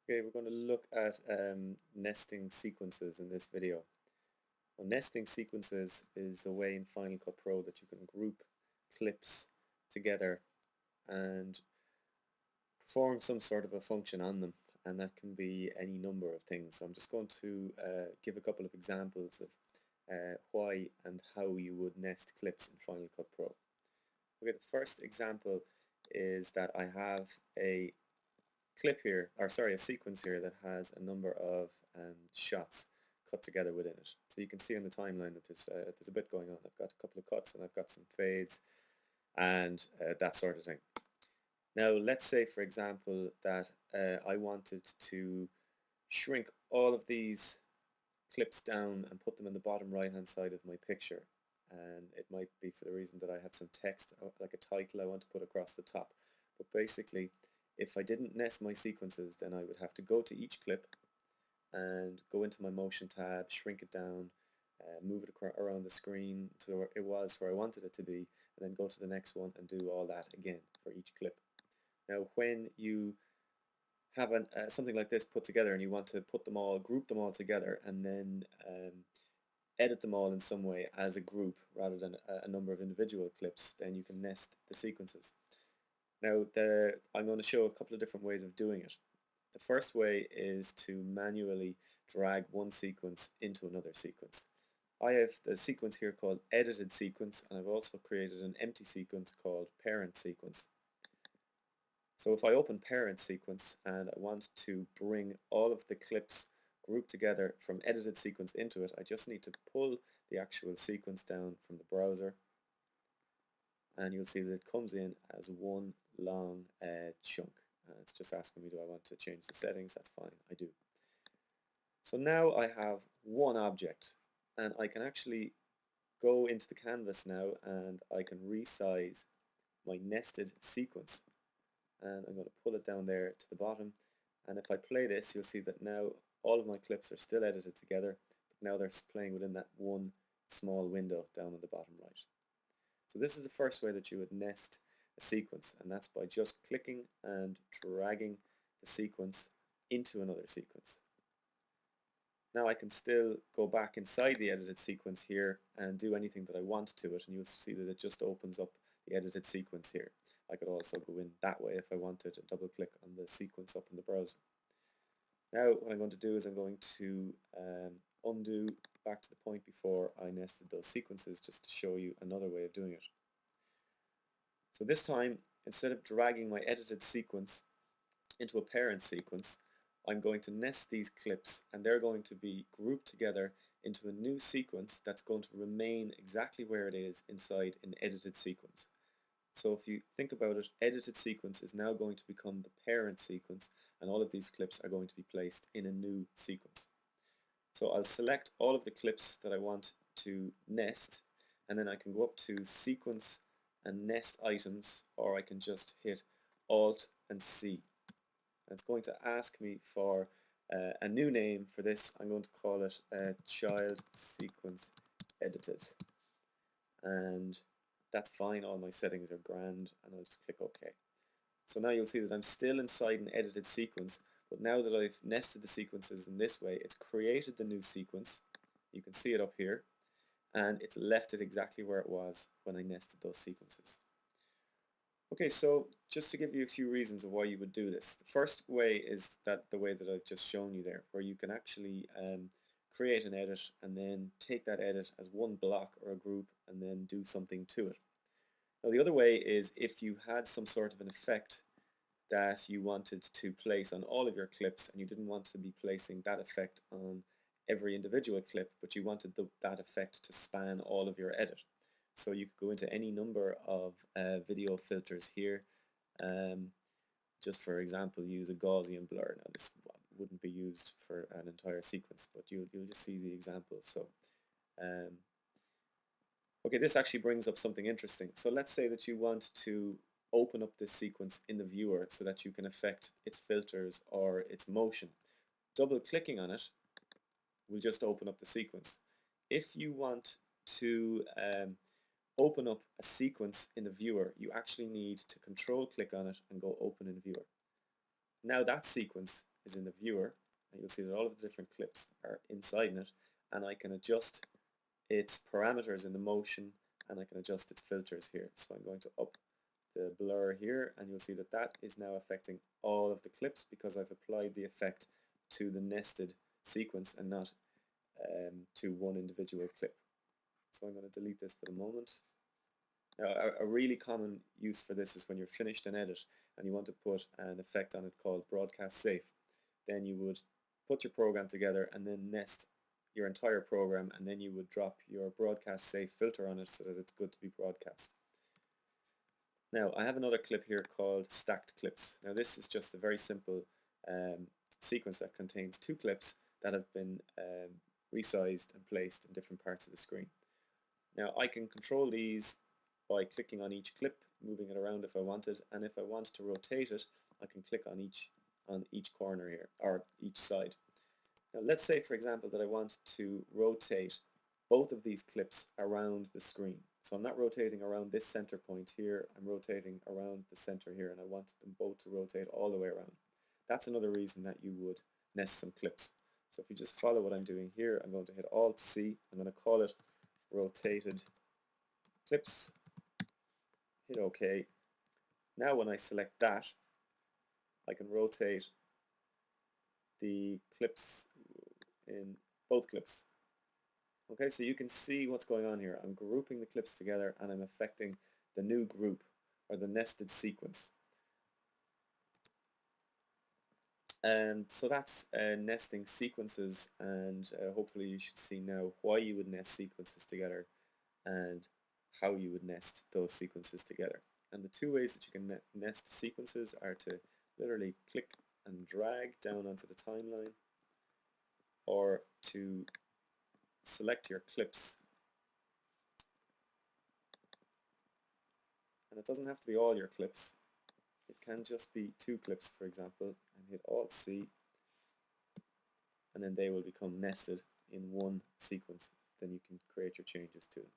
Okay, we're going to look at nesting sequences in this video. Well, nesting sequences is the way in Final Cut Pro that you can group clips together and perform some sort of a function on them, and that can be any number of things. So I'm just going to give a couple of examples of why and how you would nest clips in Final Cut Pro. Okay, the first example is that I have a clip here, or sorry, a sequence here that has a number of shots cut together within it. So you can see on the timeline that there's a bit going on. I've got a couple of cuts and I've got some fades and that sort of thing. Now let's say, for example, that I wanted to shrink all of these clips down and put them in the bottom right hand side of my picture, and it might be for the reason that I have some text like a title I want to put across the top. But basically, if I didn't nest my sequences, then I would have to go to each clip and go into my motion tab, shrink it down, move it around the screen to where it was where I wanted it to be, and then go to the next one and do all that again for each clip. Now when you have something like this put together and you want to put them all, group them all together, and then edit them all in some way as a group rather than a number of individual clips, then you can nest the sequences. Now I'm going to show a couple of different ways of doing it. The first way is to manually drag one sequence into another sequence. I have the sequence here called edited sequence, and I've also created an empty sequence called parent sequence. So if I open parent sequence and I want to bring all of the clips grouped together from edited sequence into it, I just need to pull the actual sequence down from the browser, and you'll see that it comes in as one long chunk. It's just asking me, do I want to change the settings? That's fine, I do. So now I have one object, and I can actually go into the canvas now and I can resize my nested sequence. And I'm going to pull it down there to the bottom, and if I play this, you'll see that now all of my clips are still edited together, but now they're playing within that one small window down in the bottom right. So this is the first way that you would nest a sequence, and that's by just clicking and dragging the sequence into another sequence. Now I can still go back inside the edited sequence here and do anything that I want to it, and you'll see that it just opens up the edited sequence here. I could also go in that way if I wanted and double click on the sequence up in the browser. Now what I'm going to do is I'm going to undo back to the point before I nested those sequences, just to show you another way of doing it. So this time, instead of dragging my edited sequence into a parent sequence, I'm going to nest these clips, and they're going to be grouped together into a new sequence that's going to remain exactly where it is inside an edited sequence. So if you think about it, edited sequence is now going to become the parent sequence, and all of these clips are going to be placed in a new sequence. So I'll select all of the clips that I want to nest, and then I can go up to sequence and nest items, or I can just hit Alt and C. It's going to ask me for a new name for this. I'm going to call it child sequence edited, and that's fine. All my settings are grand, and I'll just click OK. So now you'll see that I'm still inside an edited sequence, but now that I've nested the sequences in this way, it's created the new sequence. You can see it up here, and it's left it exactly where it was when I nested those sequences. Okay, so just to give you a few reasons of why you would do this. The first way is that the way that I've just shown you there, where you can actually create an edit and then take that edit as one block or a group and then do something to it. Now the other way is if you had some sort of an effect that you wanted to place on all of your clips, and you didn't want to be placing that effect on every individual clip, but you wanted that effect to span all of your edit. So you could go into any number of video filters here. Just for example, use a Gaussian blur. Now this wouldn't be used for an entire sequence, but you'll just see the example. So okay, this actually brings up something interesting. So let's say that you want to open up this sequence in the viewer so that you can affect its filters or its motion. Double clicking on it will just open up the sequence. If you want to open up a sequence in the viewer, you actually need to control click on it and go open in viewer. Now that sequence is in the viewer, and you'll see that all of the different clips are inside it, and I can adjust its parameters in the motion, and I can adjust its filters here. So I'm going to up the blur here, and you'll see that that is now affecting all of the clips because I've applied the effect to the nested sequence and not to one individual clip. So I'm going to delete this for the moment. Now, a really common use for this is when you're finished an edit and you want to put an effect on it called broadcast safe. Then you would put your program together and then nest your entire program, and then you would drop your broadcast safe filter on it so that it's good to be broadcast. Now, I have another clip here called stacked clips. Now, this is just a very simple sequence that contains two clips that have been resized and placed in different parts of the screen. Now, I can control these by clicking on each clip, moving it around if I wanted, and if I want to rotate it, I can click on each corner here, or each side. Now, let's say, for example, that I want to rotate both of these clips around the screen. So I'm not rotating around this center point here, I'm rotating around the center here, and I want them both to rotate all the way around. That's another reason that you would nest some clips. So if you just follow what I'm doing here, I'm going to hit Alt-C, I'm going to call it rotated clips, hit OK. Now when I select that, I can rotate the clips in both clips. Okay, so you can see what's going on here. I'm grouping the clips together and I'm affecting the new group or the nested sequence. And so that's nesting sequences, and hopefully you should see now why you would nest sequences together and how you would nest those sequences together. And the two ways that you can nest sequences are to literally click and drag down onto the timeline, or to select your clips. And it doesn't have to be all your clips. It can just be two clips, for example, and hit Alt-C, and then they will become nested in one sequence. Then you can create your changes to them.